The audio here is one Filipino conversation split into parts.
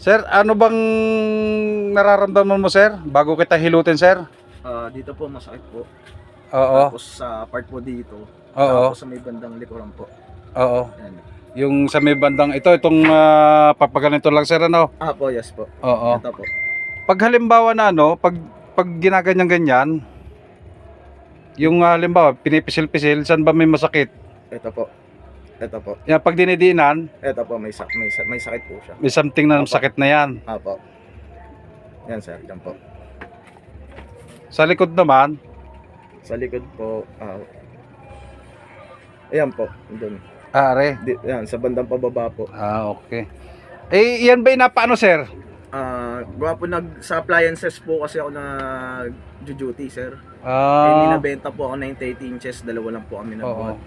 Sir, ano bang nararamdaman mo, sir? Bago kita hilutin, sir. Dito po masakit po. Oo. Tapos sa part po dito. Oo. Tapos sa may bandang likuran po. Oo. Yan. Yung sa may bandang itong papaganito lang, sir, ano? Po, yes po. Oo. Ito po. Pag halimbawa na ano, pag ginaganyan-ganyan, yung halimbawa pinipisil-pisil, saan ba may masakit? Ito po. Ito po. Yan, pag dinidiinan, Ito po, may sakit po siya. may something na Opo. sakit na yan. Po. Yan sir, yan po. Sa likod naman, Sa likod po, ayan po, doon. are. Yan, sa bandang pababa po. Okay. Eh, yan ba inapaano, sir? Gawa po sa appliances po kasi ako nag-duty sir. Ah, Ninabenta po ako 30 inches, dalawa lang po kami oo. nabuhat.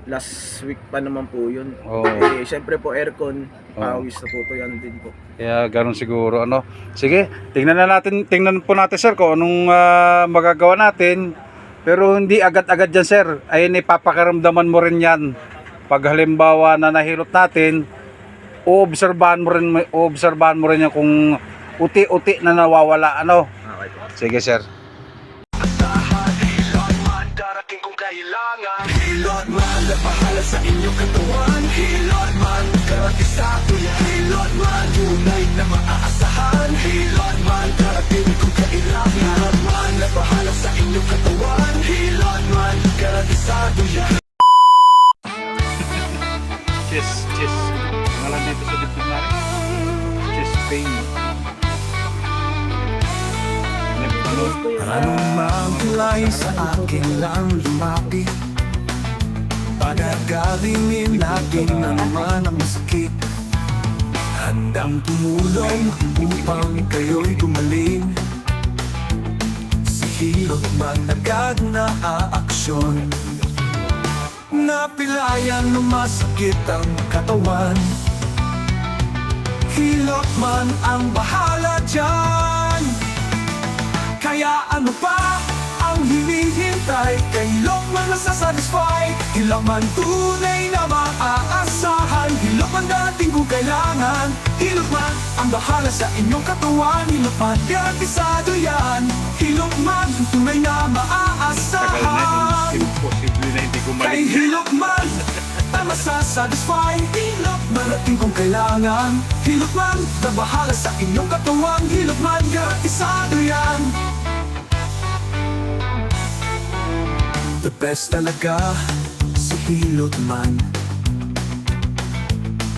Last week pa naman po yun. Oo. Syempre po aircon, Oo. pawis na po yan din po. Kaya ganun siguro, ano. Sige, tingnan po natin, sir, kung anong magagawa natin. Pero hindi agad-agad yan, sir. Ayun, ipapakaramdaman mo rin yan. Pag halimbawa na nahilot natin, oobserbahan mo rin yan kung uti-uti na nawawala, ano. Okay po. Sige, sir. Darating kung kailangan. Hilot man, napahala sa inyong katawan. Hilot man, garantisado yan. Hilot man, tunay na maaasahan. Hilot man, darating kung kailangan. Hilot man, napahala sa inyong katawan. Hilot man, garantisado yan. Chest. Ngalan dito sa dibdib na rin. Chest pain. Anong magulay sa akin lang lumapit, pagagalingin natin naman ang masakit. Handang tumulong upang kayo'y gumaling. Sa hilot man agad na aaksyon, napilayan na masakit ang katawan. Hilot man ang bahala dyan. Kaya ano pa ang hinihintay? Kay Hilot man nasasatisfy. Hilot man tunay na maaasahan. Hilot man dating kung kailangan. Hilot man ang bahala sa inyong katawan. Hilot man garantisado yan. Hilot man tunay na maaasahan. Imposible na hindi Kay gumaling. Hilot man na masasatisfy. Hilot man dating kung kailangan. Hilot man na bahala sa inyong katawan. Hilot man garantisado yan. The best talaga si Hilot man.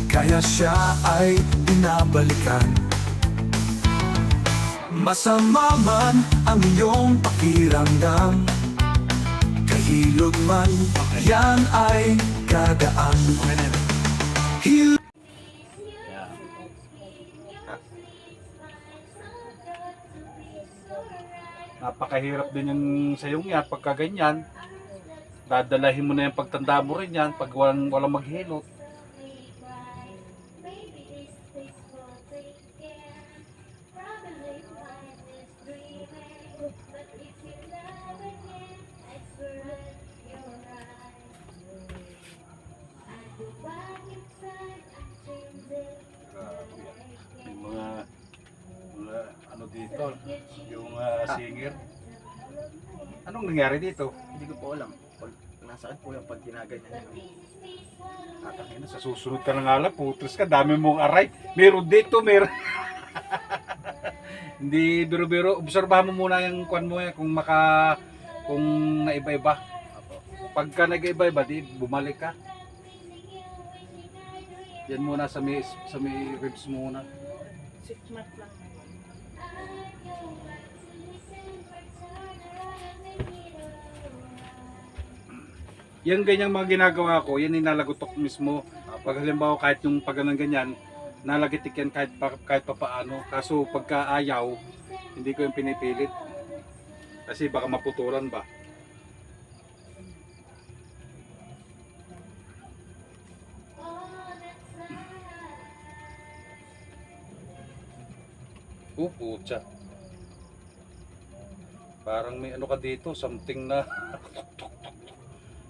Kaya siya ay binabalikan. Masama man ang iyong pakiramdam, kay Hilot man yan ay gagaan. Hilot Napakahirap din yung sayong yan pagka ganyan. Dadalahin mo na yung pagtanda mo rin yan pag walang maghilot. Yung mga ano dito, yung singer. Anong nangyari dito? Hindi ko po alam. Nasaan po yung pag ginaganyan nyo. Tatangina, sa susunod ka na nga lang, putres ka, dami mong aray. Meron dito, meron. Hindi biro-biro, obserbahan mo muna yung kwan mo yan, kung naiba-iba. Pagka nag-iba-iba, di bumalik ka. Yan muna sa may ribs muna. 6 months lang. Yan ganyang mga ginagawa ko, yan inalagotok mismo. Pag halimbawa kahit yung pag ganyan, nalagitik yan kahit pa paano. Kaso pagka ayaw, hindi ko yung pinipilit. Kasi baka maputulan ba. Putya. Parang may ano ka dito, something na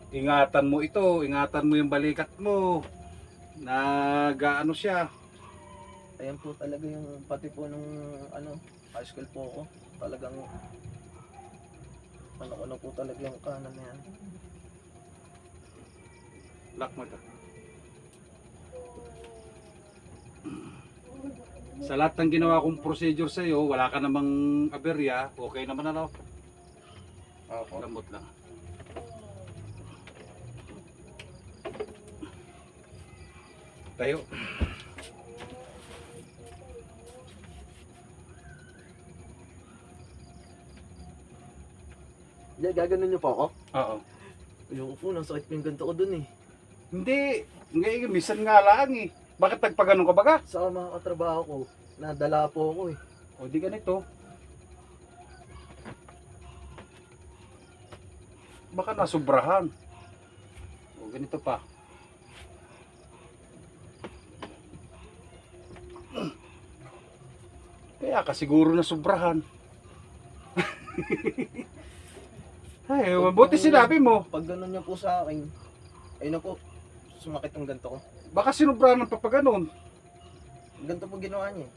ingatan mo ito, ingatan mo yung balikat mo. Nag-ano siya. Ayan po talaga yung pati po nung high school po ako. Talagang ano po talaga yung kanan na yan. Lock mo ito. Sa lahat ng ginawa kong procedure sa iyo, wala ka namang aberya, okay naman ano? Opo. Lambot lang. Tayo. Hindi, gaganon niyo po ako? Oo. Ayoko po, nasakit po yung ganito ko dun eh. Hindi, ngayon, minsan nga lang eh. Bakit nagpaganon ka baga? Sa mga katrabaho ko, nadala po ako eh. O di ganito. Baka nasubrahan. O ganito pa. Kaya ka siguro nasubrahan. Ay, mabuti sinabi mo. Pag gano'n niya po sa akin, ayun na po, sumakit ang ganito ko. Baka sinubrahan ng papaganon. Ganito po ginawa niya eh.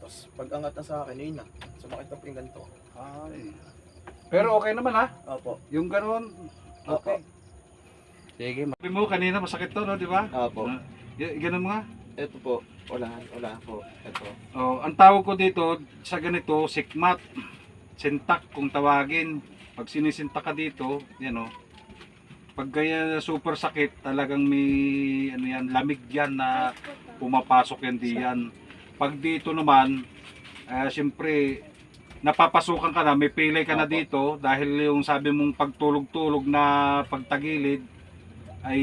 Tapos pag angat na sa akin, yun na, sumakit na po yung ganito ko. Ay. Pero okay naman ha? Opo. Yung ganon, okay. Sige. Sabi mo kanina masakit to, no, di ba? Opo. Ganun mo nga. Ito po, wala po. Ito. Oh, ang tawag ko dito sa ganito, sikmat. Sintak kung tawagin. Pag sinisintak ka dito, yan oh. Pag kaya super sakit, talagang may ano yan, lamig yan na pumapasok yan diyan. Pag dito naman, siyempre napapasukan ka na, may pilay ka na dito dahil yung sabi mong pagtulog-tulog na pagtagilid ay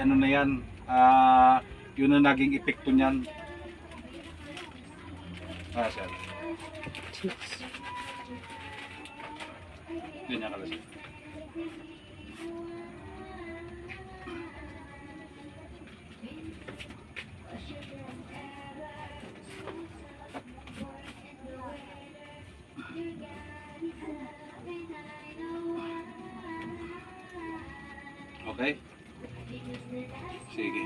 ano na yan, yun ang naging epekto niyan. Sir. Ganyan ka lang. Okay? Sige.